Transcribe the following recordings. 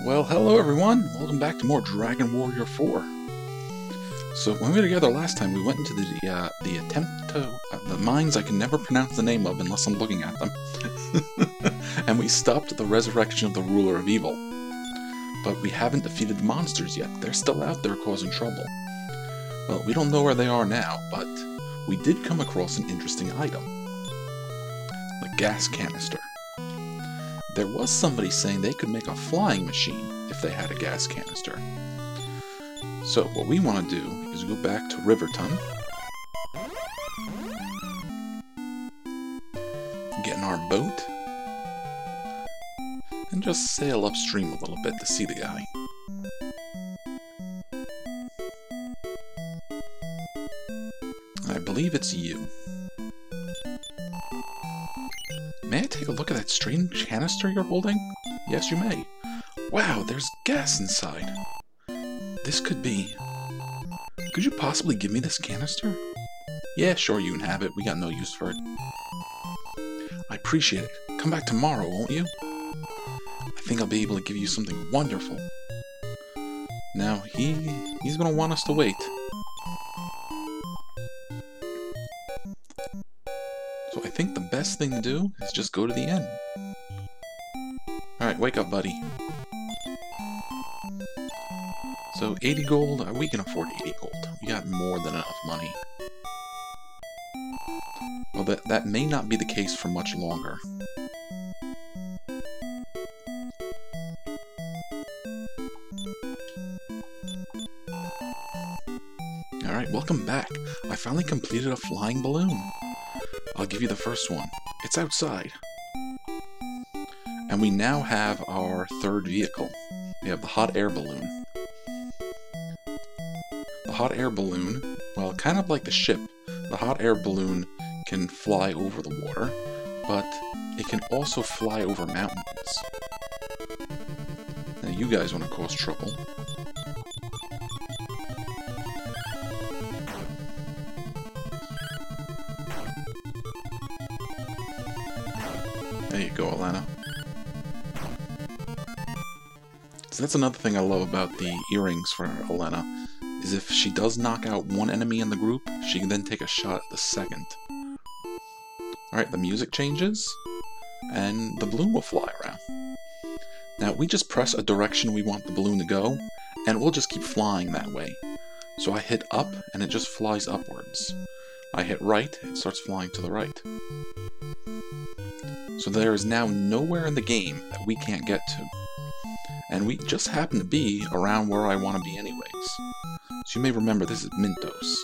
Well, hello everyone! Welcome back to more Dragon Warrior 4. So, when we were together last time, we went into the Aktempto, the mines I can never pronounce the name of unless I'm looking at them. And we stopped the resurrection of the ruler of evil. But we haven't defeated the monsters yet. They're still out there causing trouble. Well, we don't know where they are now, but we did come across an interesting item. The gas canister. There was somebody saying they could make a flying machine if they had a gas canister. So what we want to do is go back to Riverton, get in our boat, and just sail upstream a little bit to see the guy. I believe it's you. May I take a look at that strange canister you're holding? Yes, you may. Wow, there's gas inside. This could be... Could you possibly give me this canister? Yeah, sure, you can have it. We got no use for it. I appreciate it. Come back tomorrow, won't you? I think I'll be able to give you something wonderful. Now, he's gonna want us to wait. So I think the best thing to do is just go to the inn. Alright, wake up, buddy. So 80 gold, we can afford 80 gold. We got more than enough money. Well, that may not be the case for much longer. Alright, welcome back. I finally completed a flying balloon. I'll give you the first one. It's outside. And we now have our third vehicle. We have the hot air balloon. The hot air balloon, well, kind of like the ship, the hot air balloon can fly over the water, but it can also fly over mountains. Now you guys want to cause trouble. There you go, Alana. So that's another thing I love about the earrings for Alana, is if she does knock out one enemy in the group, she can then take a shot at the second. Alright, the music changes, and the balloon will fly around. Now, we just press a direction we want the balloon to go, and it will just keep flying that way. So I hit up, and it just flies upwards. I hit right, it starts flying to the right. So there is now nowhere in the game that we can't get to. And we just happen to be around where I want to be anyways. So you may remember this is Mintos.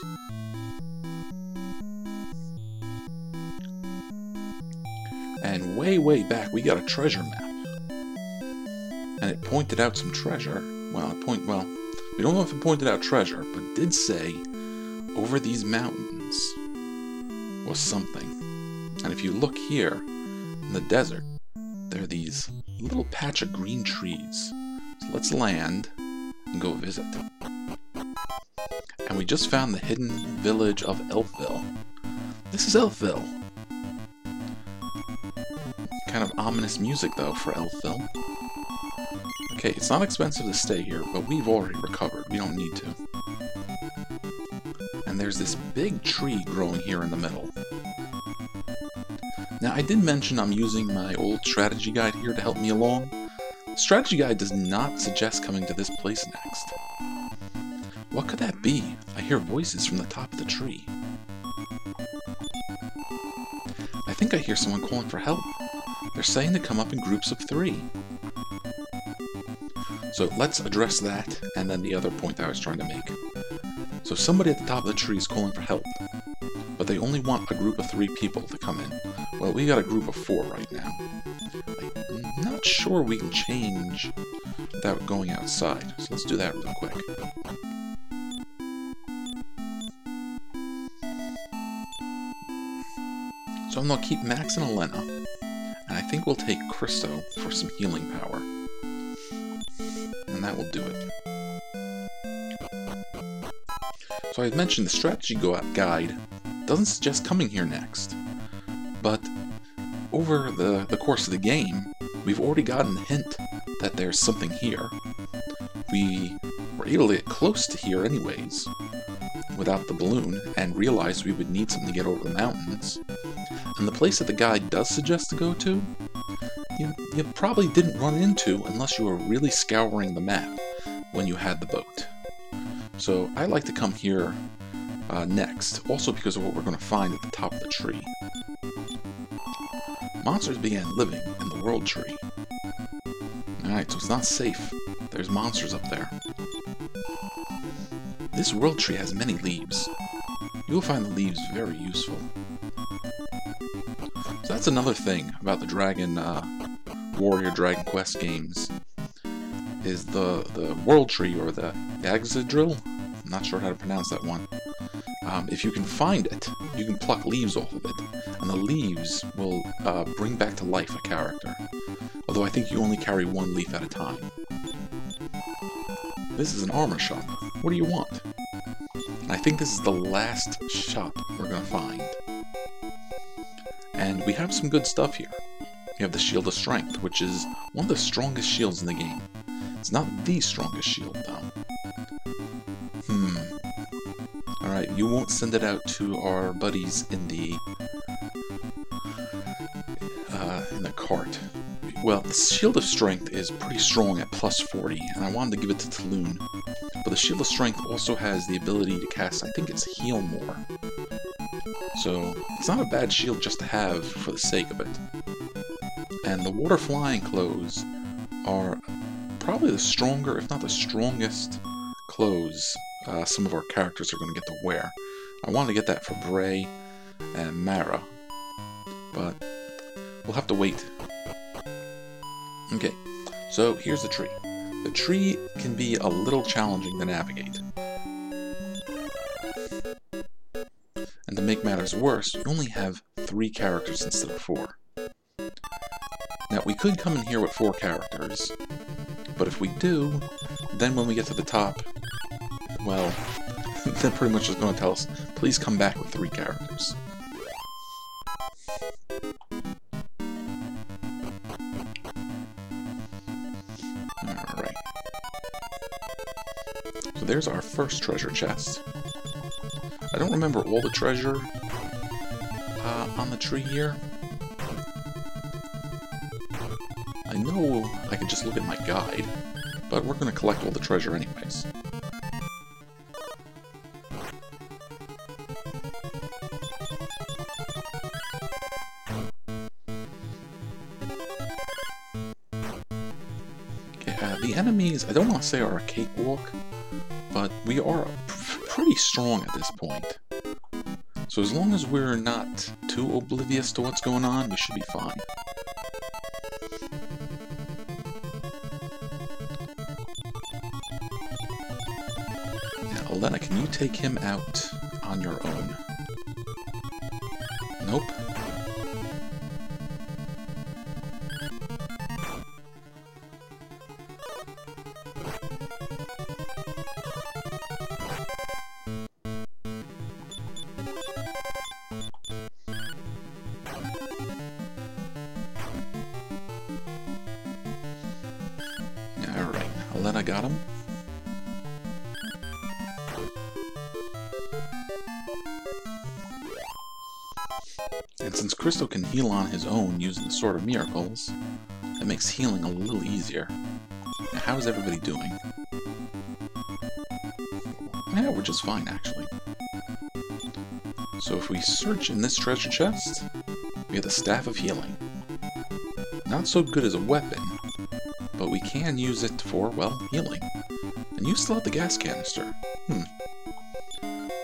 And way back we got a treasure map. And it pointed out some treasure. Well, we don't know if it pointed out treasure, but it did say over these mountains was something. And if you look here, in the desert, there are these little patch of green trees. So let's land and go visit. And we just found the hidden village of Elfville. This is Elfville. Kind of ominous music though for Elfville. Okay, it's not expensive to stay here, but we've already recovered. We don't need to. And there's this big tree growing here in the middle. Now, I did mention I'm using my old strategy guide here to help me along. The strategy guide does not suggest coming to this place next. What could that be? I hear voices from the top of the tree. I think I hear someone calling for help. They're saying to come up in groups of 3. So let's address that, and then the other point I was trying to make. So somebody at the top of the tree is calling for help, but they only want a group of 3 people to come in. Well, we got a group of 4 right now. I'm not sure we can change without going outside, so let's do that real quick. So I'm going to keep Max and Elena, and I think we'll take Christo for some healing power. And that will do it. So I had mentioned the strategy guide doesn't suggest coming here next. But over the course of the game, we've already gotten a hint that there's something here. We were able to get close to here anyways, without the balloon, and realized we would need something to get over the mountains. And the place that the guide does suggest to go to, you probably didn't run into unless you were really scouring the map when you had the boat. So I like to come here next, also because of what we're going to find at the top of the tree. Monsters began living in the World Tree. Alright, so it's not safe. There's monsters up there. This World Tree has many leaves. You will find the leaves very useful. So that's another thing about the Dragon Warrior Dragon Quest games, is the World Tree, or the Yagzadrill. I'm not sure how to pronounce that one. If you can find it, you can pluck leaves off of it, and the leaves will bring back to life a character. Although I think you only carry one leaf at a time. This is an armor shop. What do you want? And I think this is the last shop we're going to find. And we have some good stuff here. We have the Shield of Strength, which is one of the strongest shields in the game. It's not the strongest shield, though. Alright, you won't send it out to our buddies in the cart. Well, the Shield of Strength is pretty strong at plus 40, and I wanted to give it to Taloon. But the Shield of Strength also has the ability to cast, I think it's Heal More. So, it's not a bad shield just to have for the sake of it. And the Water Flying Clothes are probably the stronger, if not the strongest, clothes some of our characters are going to get to wear. I wanted to get that for Bray and Mara, but we'll have to wait. Okay, so here's the tree. The tree can be a little challenging to navigate. And to make matters worse, you only have 3 characters instead of 4. Now, we could come in here with 4 characters, but if we do, then when we get to the top, well, they're pretty much just going to tell us, please come back with 3 characters. Alright. So there's our first treasure chest. I don't remember all the treasure on the tree here. I know I can just look at my guide, but we're going to collect all the treasure anyways. The enemies, I don't want to say are a cakewalk, but we are pretty strong at this point. So as long as we're not too oblivious to what's going on, we should be fine. Now, Elena, can you take him out on your own? Nope. Alright, Elena got him. And since Crystal can heal on his own using the Sword of Miracles, that makes healing a little easier. Now, how is everybody doing? Yeah, we're just fine, actually. So if we search in this treasure chest, we get the Staff of Healing. Not so good as a weapon, but we can use it for, well, healing. And you still have the gas canister.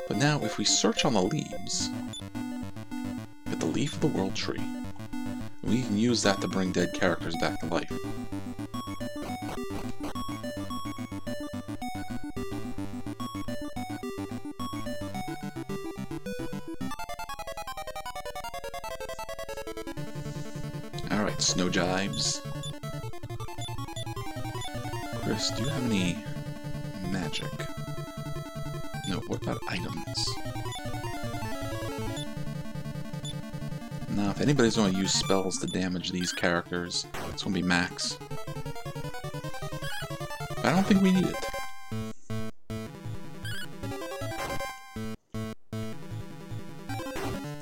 But now, if we search on the leaves, get the Leaf of the World Tree. We can use that to bring dead characters back to life. Alright, Snow Jives. Chris, do you have any magic? No, what about items? Now, if anybody's going to use spells to damage these characters, it's going to be Max. I don't think we need it.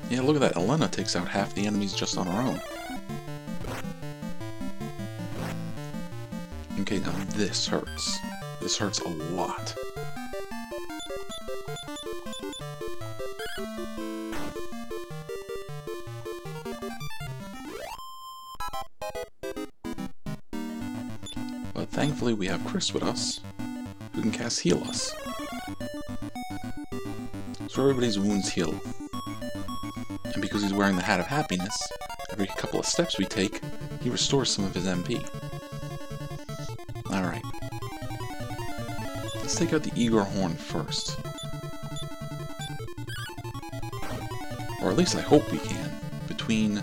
Yeah, look at that. Elena takes out half the enemies just on her own. Okay, now this hurts. This hurts a lot. But thankfully we have Chris with us, who can cast Heal Us. So everybody's wounds heal. And because he's wearing the Hat of Happiness, every couple of steps we take, he restores some of his MP. Alright. Let's take out the Igor Horn first. Or at least I hope we can. Between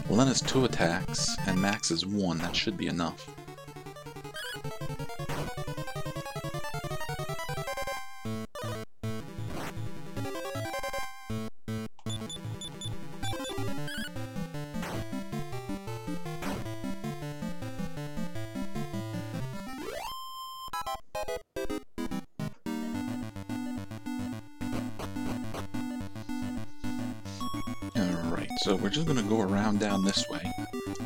Lena's 2 attacks and Max's 1, that should be enough. So we're just going to go around down this way.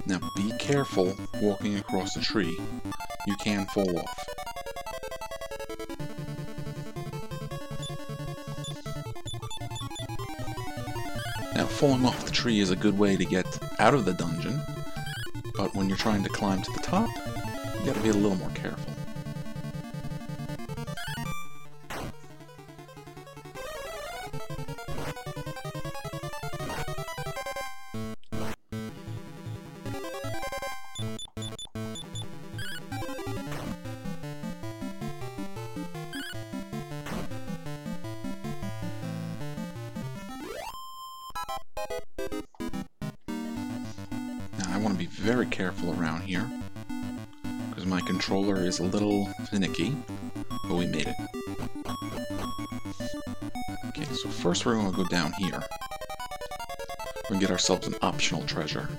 Now be careful walking across the tree. You can fall off. Now falling off the tree is a good way to get out of the dungeon, but when you're trying to climb to the top, you gotta be a little more careful. I want to be very careful around here, because my controller is a little finicky, but we made it. Okay, so first we're going to go down here. We're going to get ourselves an optional treasure.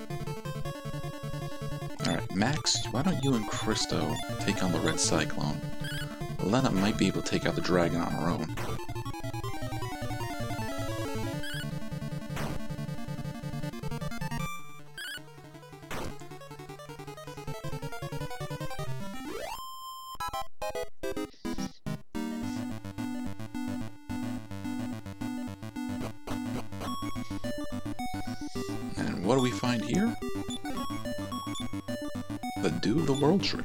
Alright, Max, why don't you and Christo take on the Red Cyclone? Lena might be able to take out the dragon on her own. And what do we find here? The Dew of the World Tree.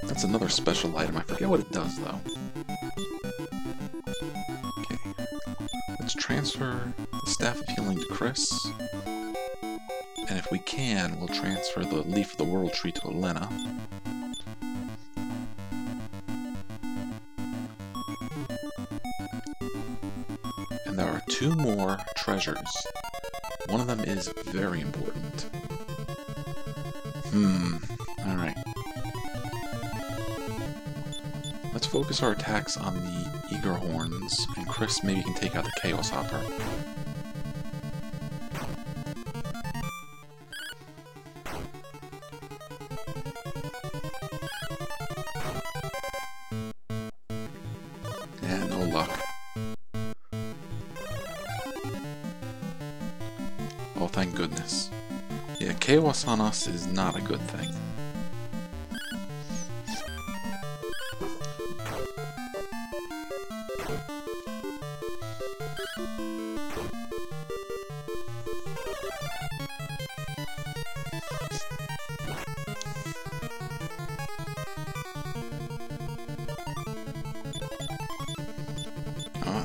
That's another special item. I forget what it does, though. Okay. Let's transfer the Staff of Healing to Chris. And if we can, we'll transfer the Leaf of the World Tree to Elena. And there are 2 more treasures. One of them is very important. Alright. Let's focus our attacks on the Igor Horns, and Chris maybe can take out the Chaos Hopper. Yeah, no luck. Oh, thank goodness. Yeah, Chaos on us is not a good thing.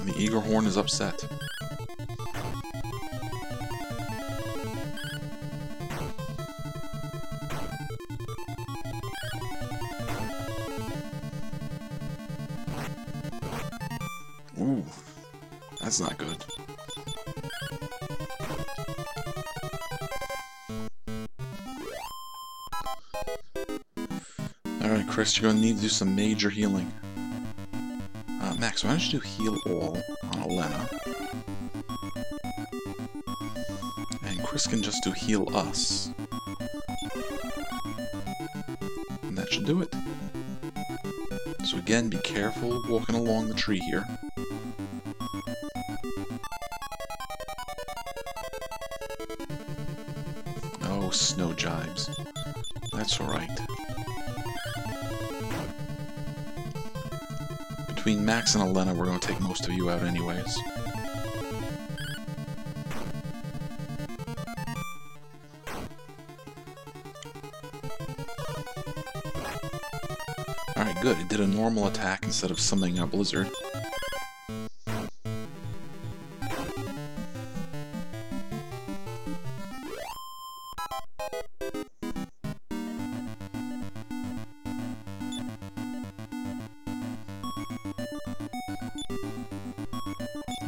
The Igor Horn is upset. Ooh, that's not good. Alright, Chris, you're gonna need to do some major healing. Max, why don't you do Heal All on Elena? And Chris can just do Heal Us. And that should do it. So again, be careful walking along the tree here. Oh, snow jibes. That's alright. Between Max and Elena, we're going to take most of you out anyways. Alright, good. It did a normal attack instead of summoning a blizzard.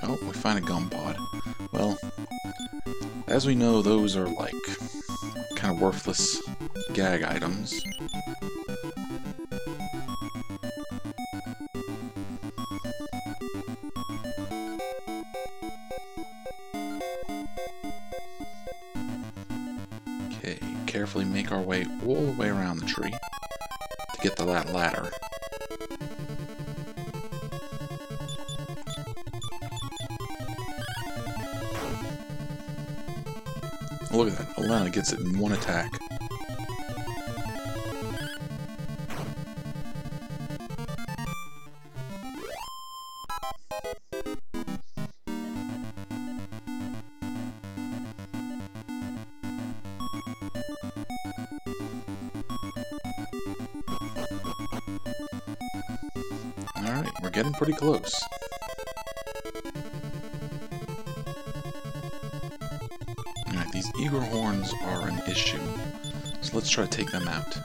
Oh, we find a gum pod. Well, as we know, those are like kind of worthless gag items. Okay, carefully make our way all the way around the tree to get to that ladder. Look at that, Elena gets it in one attack. Alright, we're getting pretty close. Alright, these eager horns are an issue, so let's try to take them out.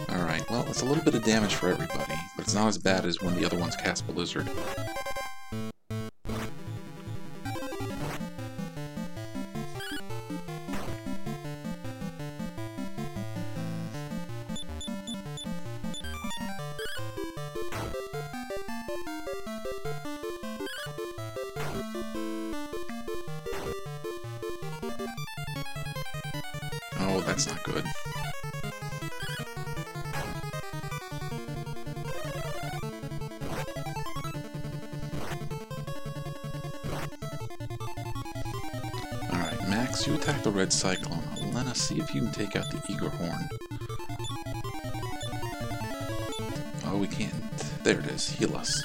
Alright, well, it's a little bit of damage for everybody, but it's not as bad as when the other ones cast Blizzard. Oh, that's not good. Alright, Max, you attack the red cyclone. Elena, see if you can take out the eager horn. Oh, we can't. There it is. Heal us.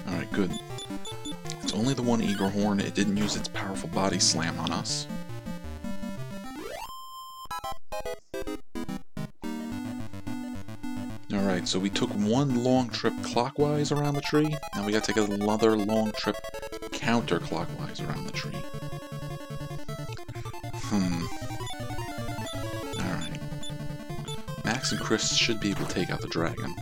Alright, good. It's only the one eager horn. It didn't use its powerful body slam on us. Alright, so we took one long trip clockwise around the tree. Now we gotta take another long trip counterclockwise around the tree. Alright. Max and Chris should be able to take out the dragon.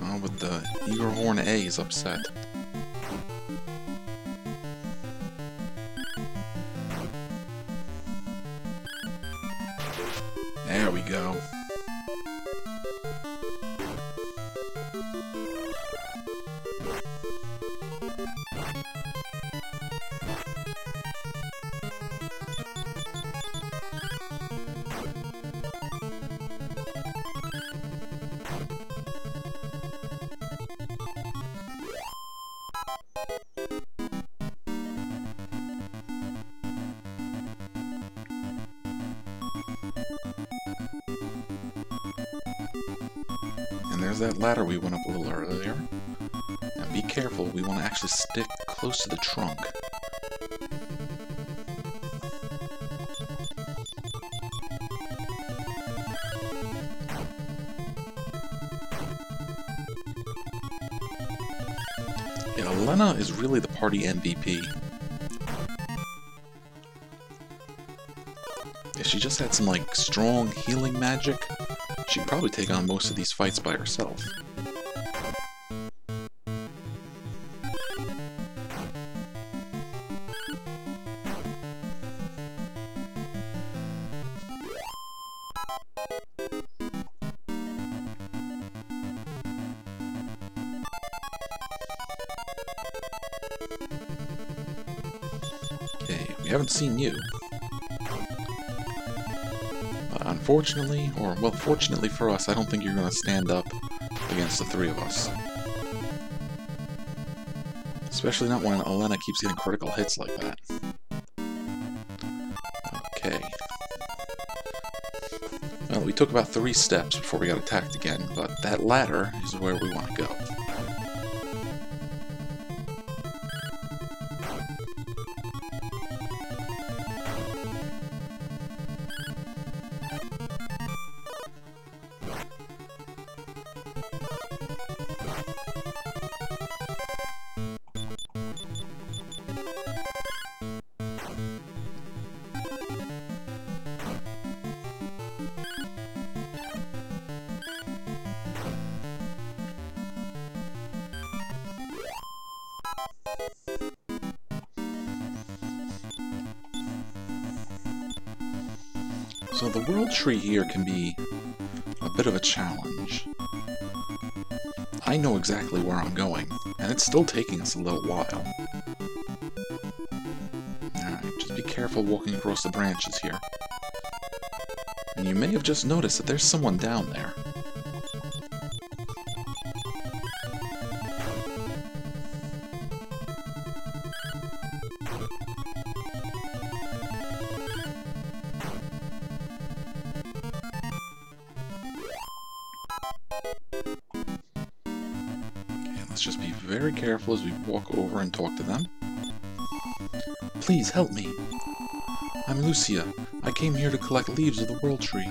Oh, but the eager horn A is upset. There we go. And there's that ladder we went up a little earlier. Now be careful, we want to actually stick close to the trunk. Yeah, Elena is really the party MVP. If she just had some, like, strong healing magic, she'd probably take on most of these fights by herself. Okay, we haven't seen you. Unfortunately, or, well, fortunately for us, I don't think you're going to stand up against the three of us. Especially not when Elena keeps getting critical hits like that. Okay. Well, we took about 3 steps before we got attacked again, but that ladder is where we want to go. So the world tree here can be a bit of a challenge. I know exactly where I'm going, and it's still taking us a little while. Alright, just be careful walking across the branches here. And you may have just noticed that there's someone down there. Let's just be very careful as we walk over and talk to them. Please help me. I'm Lucia. I came here to collect leaves of the World Tree.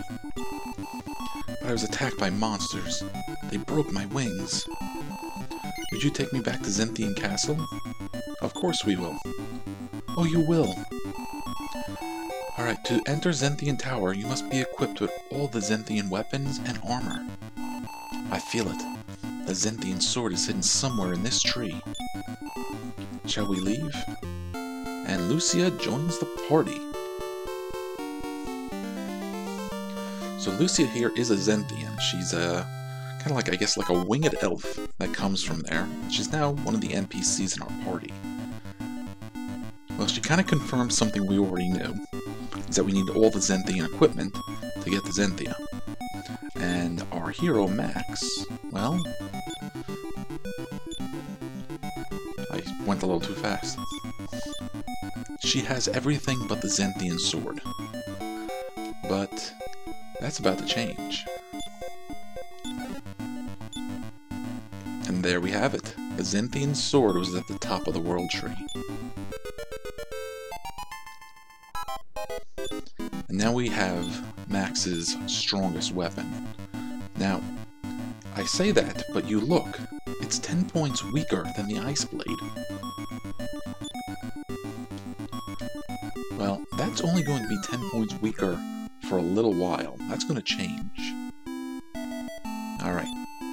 But I was attacked by monsters. They broke my wings. Would you take me back to Zenthian Castle? Of course we will. Oh, you will. Alright, to enter Zenthian Tower, you must be equipped with all the Zenthian weapons and armor. I feel it. The Zenthian sword is hidden somewhere in this tree. Shall we leave? And Lucia joins the party. So Lucia here is a Zenthian. She's a kind of like, I guess, like a winged elf that comes from there. She's now one of the NPCs in our party. Well, she kind of confirms something we already knew, is that we need all the Zenthian equipment to get to Zenthia. And our hero, Max, well, I went a little too fast. She has everything but the Zenthian sword. But that's about to change. And there we have it. The Zenthian sword was at the top of the World Tree. And now we have Max's strongest weapon. Now, I say that, but you look, it's 10 points weaker than the Ice Blade. Well, that's only going to be 10 points weaker for a little while. That's going to change. Alright,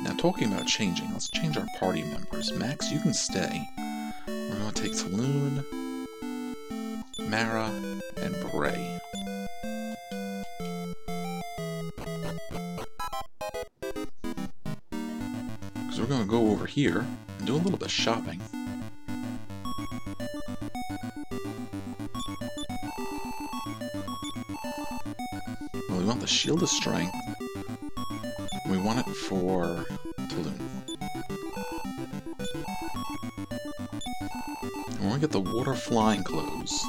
now talking about changing, let's change our party members. Max, you can stay. We're going to take Talon, Mara, and Bray. Because we're going to go over here and do a little bit of shopping. Well, we want the Shield of Strength. We want it for Talon. And we're going to get the Water Flying Clothes.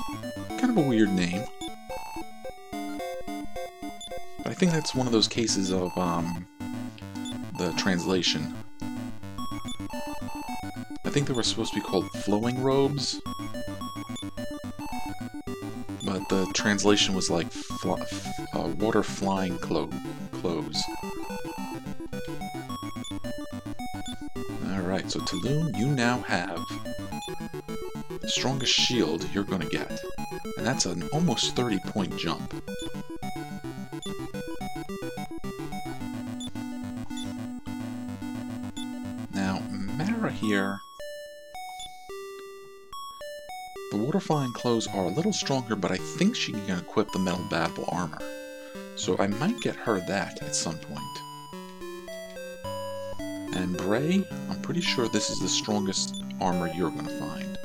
Kind of a weird name. But I think that's one of those cases of, the translation. I think they were supposed to be called Flowing Robes. But the translation was like Water Flying Clothes. Alright, so Talon, you now have the strongest shield you're gonna get. And that's an almost 30-point jump. Now, Mara here... The water-flying clothes are a little stronger, but I think she can equip the metal battle armor. So I might get her that at some point. And Bray, I'm pretty sure this is the strongest armor you're going to find.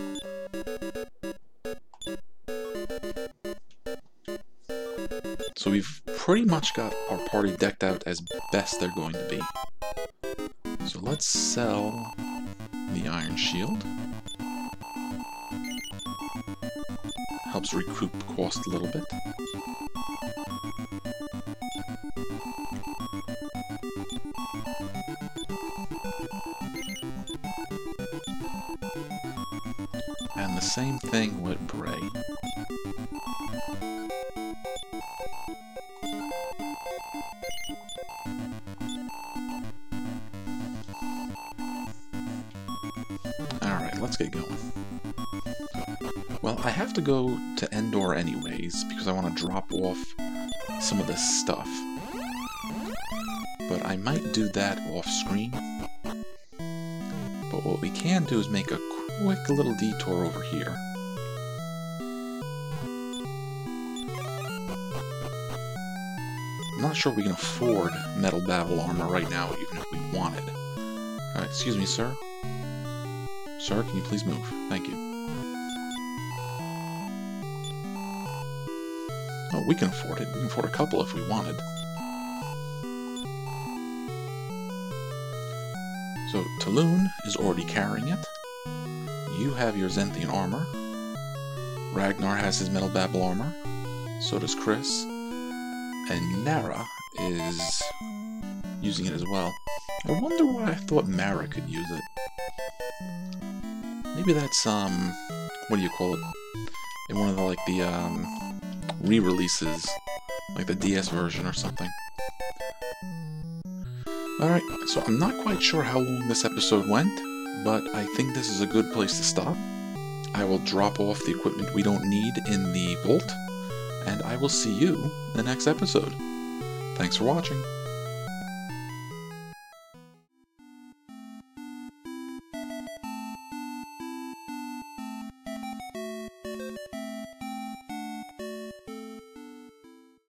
So we've pretty much got our party decked out as best they're going to be. So let's sell the Iron Shield. Helps recoup cost a little bit. And the same thing with Bray. Alright, let's get going. Well, I have to go to Endor anyways, because I want to drop off some of this stuff. But I might do that off screen. But what we can do is make a quick little detour over here. I'm not sure we can afford metal battle armor right now, even if we wanted. Alright, excuse me, sir. Sir, can you please move? Thank you. Oh, we can afford it. We can afford a couple if we wanted. So, Taloon is already carrying it. You have your Zenthian armor. Ragnar has his metal battle armor. So does Chris. And Nara is using it as well. I wonder why I thought Mara could use it. Maybe that's, what do you call it? In one of the, re-releases, like the DS version or something. Alright, so I'm not quite sure how long this episode went, but I think this is a good place to stop. I will drop off the equipment we don't need in the vault, and I will see you in the next episode. Thanks for watching.